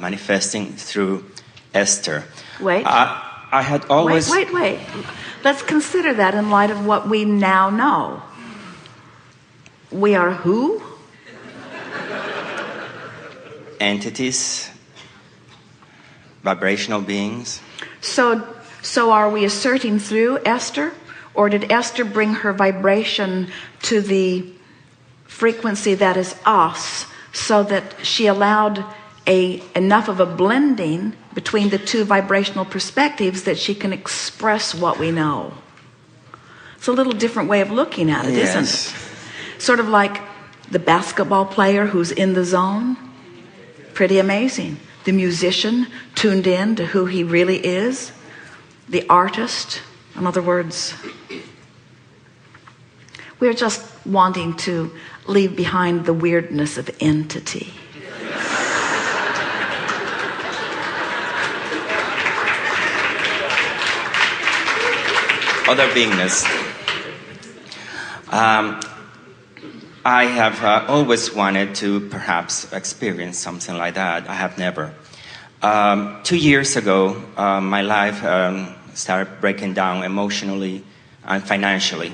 manifesting through Esther. Wait. I had always... Wait. Let's consider that in light of what we now know. We are who? Entities, vibrational beings. So are we asserting through Esther? Or did Esther bring her vibration to the frequency that is us, so that she allowed enough of a blending between the two vibrational perspectives that she can express what we know? It's a little different way of looking at it, isn't it? Sort of like the basketball player who's in the zone. Pretty amazing. The musician tuned in to who he really is. The artist, in other words, we're just wanting to leave behind the weirdness of entity. Other beingness. I have always wanted to perhaps experience something like that. I have never. 2 years ago, my life started breaking down emotionally and financially.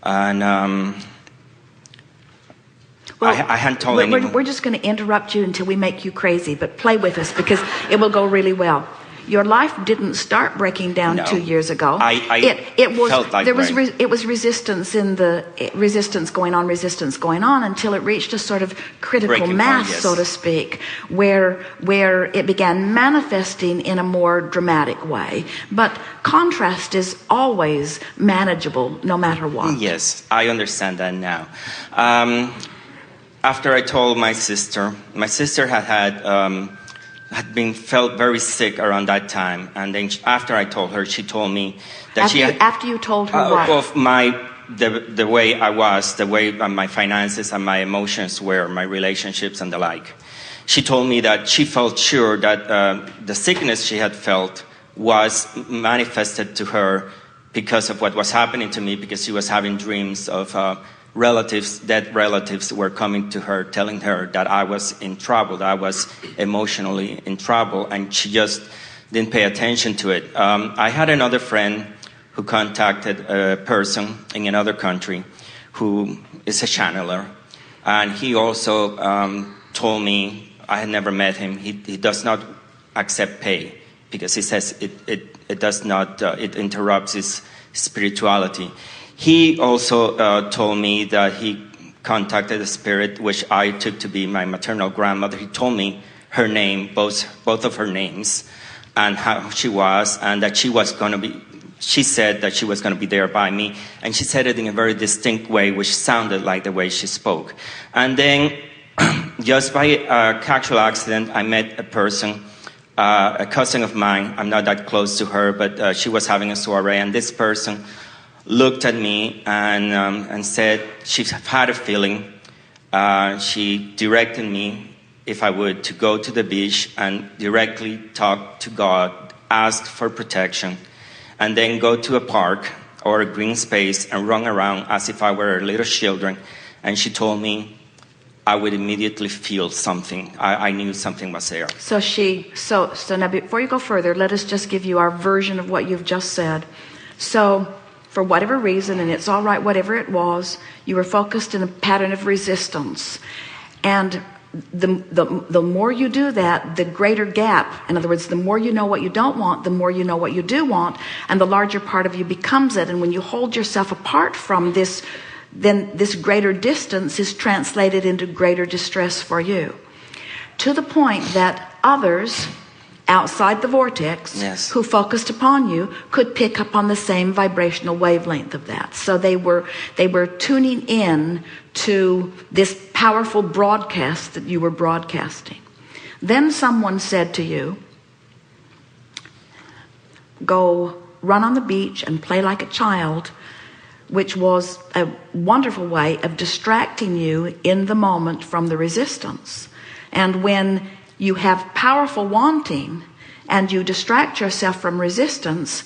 And I hadn't told anyone. We're just going to interrupt you until we make you crazy, but play with us because it will go really well. Your life didn't start breaking down 2 years ago. It felt like it was resistance going on until it reached a sort of critical mass, so to speak, where it began manifesting in a more dramatic way. But contrast is always manageable, no matter what. Yes, I understand that now. After I told my sister had been felt very sick around that time, and then after I told her, she told me that after you told her what? Of the way I was, the way my finances and my emotions were, my relationships and the like. She told me that she felt sure that the sickness she had felt was manifested to her because of what was happening to me, because she was having dreams of dead relatives were coming to her, telling her that I was in trouble, that I was emotionally in trouble, and she just didn't pay attention to it. I had another friend who contacted a person in another country who is a channeler, and he also told me, I had never met him, he does not accept pay, because he says it interrupts his spirituality. He also told me that he contacted a spirit which I took to be my maternal grandmother. He told me her name, both of her names, and how she was, and that she said that she was going to be there by me, and she said it in a very distinct way, which sounded like the way she spoke. And then, just by a casual accident, I met a person, a cousin of mine. I'm not that close to her, but she was having a soiree, and this person looked at me and said she had a feeling. She directed me, if I would, to go to the beach and directly talk to God, ask for protection, and then go to a park or a green space and run around as if I were a little children. And she told me I would immediately feel something. I knew something was there. So now before you go further, let us just give you our version of what you've just said. So, for whatever reason, and it's all right, whatever it was, you were focused in a pattern of resistance. And the more you do that, the greater gap. In other words, the more you know what you don't want, the more you know what you do want, and the larger part of you becomes it. And when you hold yourself apart from this, then this greater distance is translated into greater distress for you. To the point that others outside the vortex, yes, who focused upon you could pick up on the same vibrational wavelength of that. So they were tuning in to this powerful broadcast that you were broadcasting. Then someone said to you, go run on the beach and play like a child, which was a wonderful way of distracting you in the moment from the resistance. And when you have powerful wanting and you distract yourself from resistance,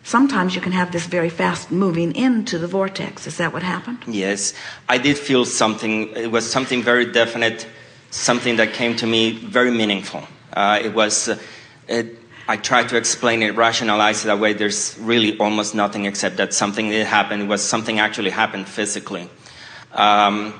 sometimes you can have this very fast moving into the vortex. Is that what happened? Yes, I did feel something. It was something very definite, something that came to me very meaningful. I tried to explain it, rationalize it that way. There's really almost nothing except that something did happen. It was something actually happened physically. I'm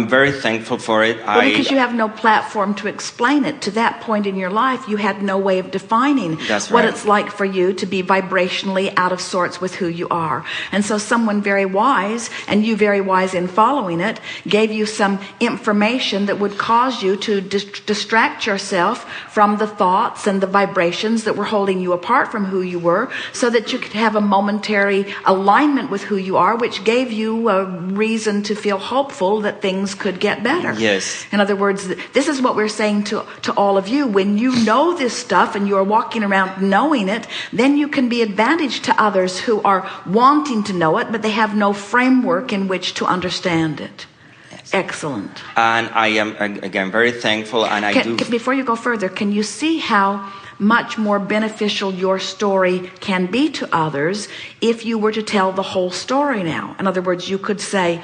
very thankful for it. Well, because you have no platform to explain it. To that point in your life, you had no way of defining what it's like for you to be vibrationally out of sorts with who you are. And so someone very wise, and you very wise in following it, gave you some information that would cause you to distract yourself from the thoughts and the vibrations that were holding you apart from who you were, so that you could have a momentary alignment with who you are, which gave you a reason to feel hopeful that things could get better. Yes. In other words, this is what we're saying to all of you. When you know this stuff and you're walking around knowing it, then you can be advantage to others who are wanting to know it, but they have no framework in which to understand it. Yes. Excellent. And I am, again, very thankful. And before you go further, can you see how much more beneficial your story can be to others if you were to tell the whole story now? In other words, you could say,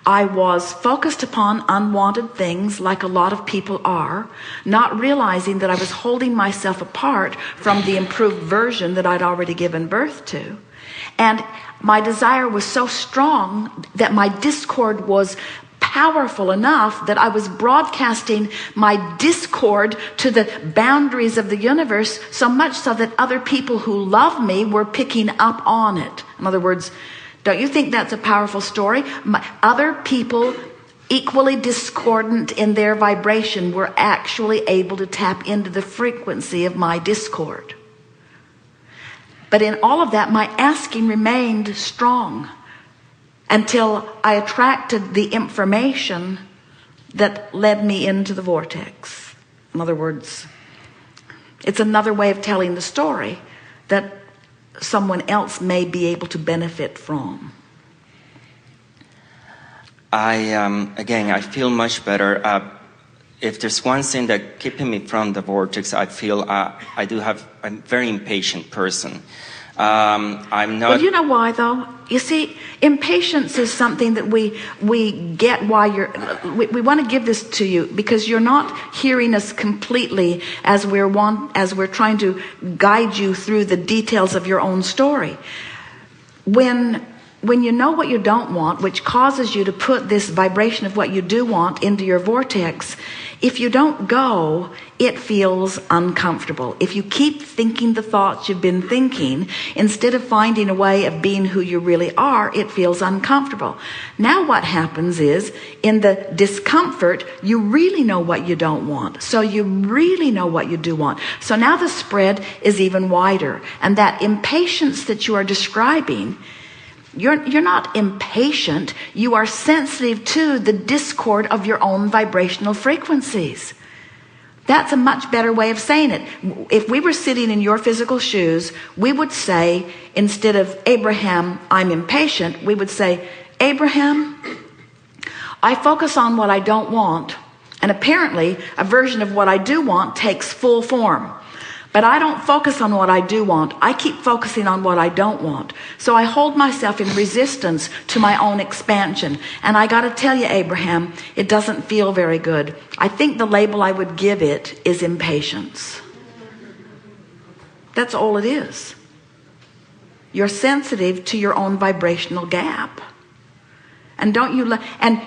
I was focused upon unwanted things like a lot of people are, not realizing that I was holding myself apart from the improved version that I'd already given birth to. And my desire was so strong that my discord was powerful enough that I was broadcasting my discord to the boundaries of the universe, so much so that other people who love me were picking up on it. In other words, don't you think that's a powerful story? Other people equally discordant in their vibration were actually able to tap into the frequency of my discord. But in all of that, my asking remained strong until I attracted the information that led me into the vortex. In other words, it's another way of telling the story that someone else may be able to benefit from. I feel much better. If there's one thing that keeping me from the vortex, I feel I'm a very impatient person. I'm not. Well, you know why though? You see, impatience is something that we get why we want to give this to you, because you're not hearing us completely as we're trying to guide you through the details of your own story. When you know what you don't want, which causes you to put this vibration of what you do want into your vortex, if you don't go, it feels uncomfortable. If you keep thinking the thoughts you've been thinking, instead of finding a way of being who you really are, it feels uncomfortable. Now what happens is, in the discomfort, you really know what you don't want. So you really know what you do want. So now the spread is even wider. And that impatience that you are describing, you're not impatient. You are sensitive to the discord of your own vibrational frequencies. That's a much better way of saying it. If we were sitting in your physical shoes, we would say, instead of Abraham, I'm impatient, we would say, Abraham, I focus on what I don't want. And apparently, a version of what I do want takes full form. But I don't focus on what I do want. I keep focusing on what I don't want. So I hold myself in resistance to my own expansion. And I got to tell you, Abraham, it doesn't feel very good. I think the label I would give it is impatience. That's all it is. You're sensitive to your own vibrational gap. And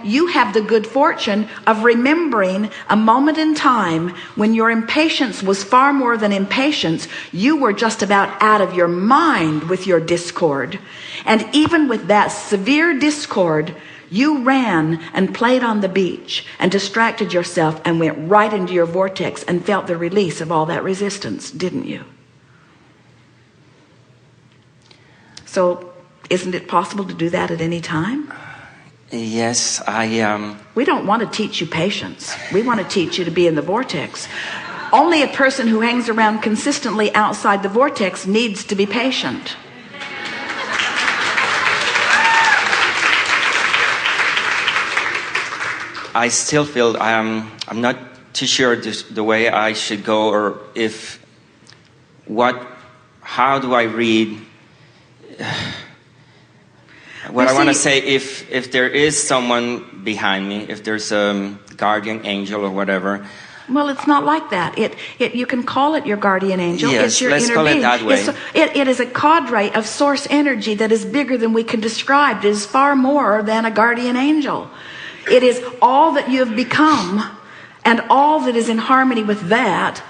you have the good fortune of remembering a moment in time when your impatience was far more than impatience. You were just about out of your mind with your discord. And even with that severe discord, you ran and played on the beach and distracted yourself and went right into your vortex and felt the release of all that resistance, didn't you? So isn't it possible to do that at any time? Yes, We don't want to teach you patience. We want to teach you to be in the vortex. Only a person who hangs around consistently outside the vortex needs to be patient. I still feel I'm not too sure the way I should go, or how do I read? What I want to say, if there is someone behind me, if there's a guardian angel or whatever, Well, it's not like that. You can call it your guardian angel. Yes, it's your let's inner call it being. that way. It is a cadre of source energy that is bigger than we can describe. It is far more than a guardian angel. It is all that you have become and all that is in harmony with that.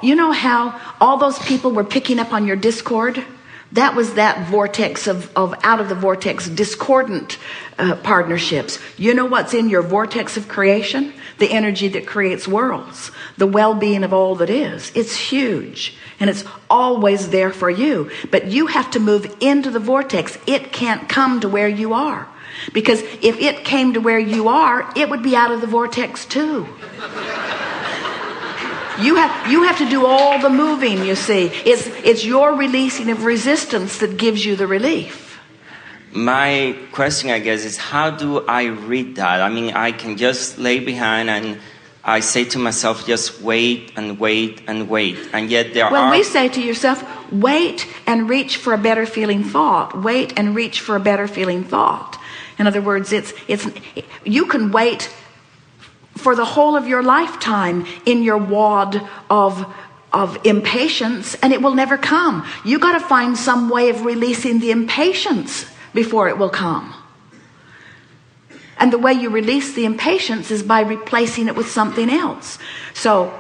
You know how all those people were picking up on your discord? That was that vortex of out of the vortex discordant partnerships. You know what's in your vortex of creation? The energy that creates worlds, the well-being of all that is. It's huge, and it's always there for you. But you have to move into the vortex. It can't come to where you are, because if it came to where you are, it would be out of the vortex too. You have to do all the moving, you see. It's your releasing of resistance that gives you the relief. My question, I guess, is how do I read that? I mean, I can just lay behind and I say to myself, just wait and wait and wait. And yet Well, we say to yourself, wait and reach for a better feeling thought. Wait and reach for a better feeling thought. In other words, you can wait for the whole of your lifetime in your wad of impatience, and it will never come. You got to find some way of releasing the impatience before it will come. And the way you release the impatience is by replacing it with something else. So,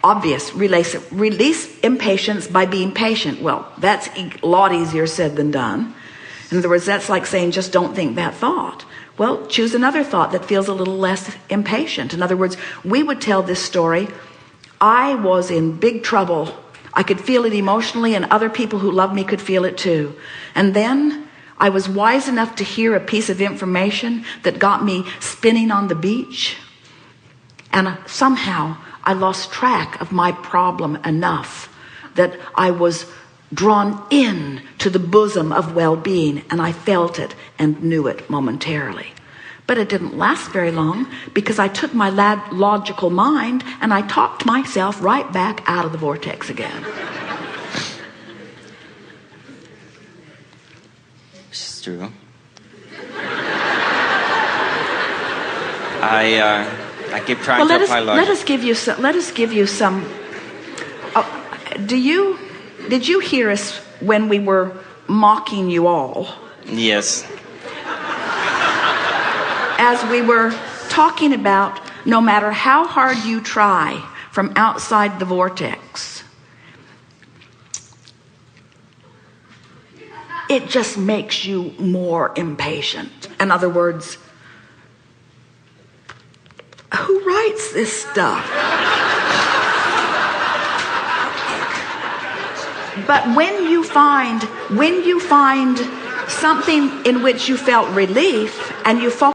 obvious, release impatience by being patient. Well, that's a lot easier said than done. In other words, that's like saying just don't think that thought. Well, choose another thought that feels a little less impatient. In other words, we would tell this story. I was in big trouble. I could feel it emotionally, and other people who loved me could feel it too. And then I was wise enough to hear a piece of information that got me spinning on the beach. And somehow I lost track of my problem enough that I was drawn in to the bosom of well-being, and I felt it and knew it momentarily. But it didn't last very long, because I took my logical mind and I talked myself right back out of the vortex again. It's true. I keep trying to apply logic. Let us give you some. Did you hear us when we were mocking you all? Yes. As we were talking about, no matter how hard you try from outside the vortex, it just makes you more impatient. In other words, who writes this stuff? But when you find something in which you felt relief and you focus